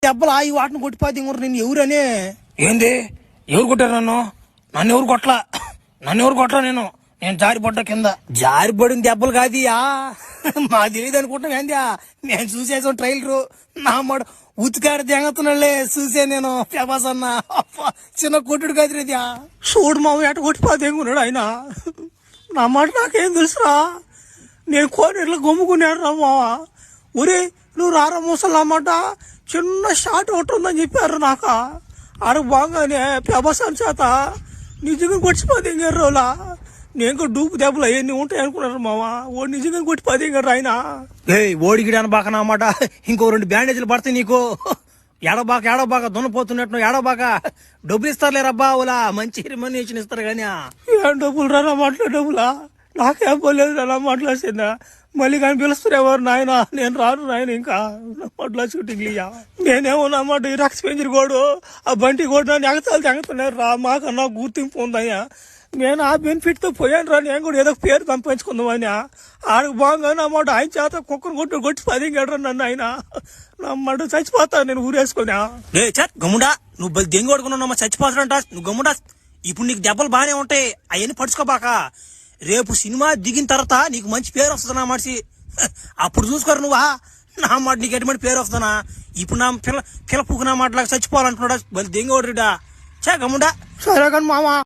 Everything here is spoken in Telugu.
దెబ్బలు ఆగి వాటిని కొట్టిపోతే నేను ఎవరనే ఏంది ఎవరు కొట్టారు నన్ను ఎవరు కొట్టలా నేను జారిపడ్డా కింద. జారిపడిన దెబ్బలు కాదియా మా తెలియదు అనుకుంటున్నాం ఏందియా. నేను చూసేసాం ట్రైలరు నా మాట ఉతికాడు దెంగతున్నాళ్లే చూసే నేను ప్రభాస్ అన్న చిన్న కొట్టుడు కాదురేదియా. చూడు మామ ఎట కొట్టిపోతే ఎంగున్నాడు ఆయన. నా మాట నాకేం తెలుసురా, నేను కోనేరులో గమ్ముకున్నాడు రా మావా. ఒరే నువ్వు రారా మూసలు అన్నమాట చిన్న షాట్ ఒకటి ఉందని చెప్పారు నాకు. ఆడ బాగానే ప్రభాస్ అని చేత నిజంగా కొట్టిపోతే ఎంగారు రోలా. నేను కూడా డూపు దెబ్బలు అవన్నీ ఉంటాయి అనుకున్నారు మావా. ఓడి నిజంగా కొట్టిపోతే ఎంగారు ఆయన. ఓడిగిడి అనబాక అన్నమాట. ఇంకో 2 బ్యాండేజీలు పడతాయి నీకు. ఏడబాక దున్నపోతున్నట్టు ఏడబాక. డబ్బులు ఇస్తారులేరబ్బా ఓలా మంచి రెమ్యునరేషన్ ఇస్తారు కానీ. ఏం డబ్బులు రా నా మాటలో డబ్బులా? నాకేం పోలేదు రా నా మాట్లాడుతున్నా. మళ్ళీ కానీ పిలుస్తారు ఎవరు నాయన, నేను రాను నాయన ఇంకా నా మాటలో షూటింగ్ ఇయ్యా. నేనేమో నా మాట ఈ రక్స్ పెంచిన కోడు ఆ బంటి కోడు నన్ను ఎగతాలు తెంగుతున్నారు రా. మాకన్నా గుర్తింపు ఉందయ్యా. నేను ఆ బెనిఫిట్ తో పోయాను రా. నేను కూడా ఏదో పేరు సంపాదించుకుందామని ఆడకు బాగా నా మాట ఆయన చేత కుక్కను కొట్టి 10 గడరా నన్ను ఆయన. నా మాట చచ్చిపోతా నేను ఊరేసుకున్నా. గమ్ముడా నువ్వు దెంగి కొడుకున్నావు చచ్చిపోతాడంట. నువ్వు గమ్ముడా ఇప్పుడు నీకు దెబ్బలు బాగానే ఉంటాయి అవన్నీ పడుచుకోబాక. రేపు సినిమా దిగిన తర్వాత నీకు మంచి పేరు వస్తుంది నా మనిషి. అప్పుడు చూసుకోరు నువ్వా నా మాట నీకు ఎటువంటి పేరు వస్తుందా. ఇప్పుడు నా పిల్ల పువ్వు నా మాటలాగా చచ్చిపోవాలంటున్నాడా దెంగి కొడుడా. గమ్ముడా. సరే కానీ మామ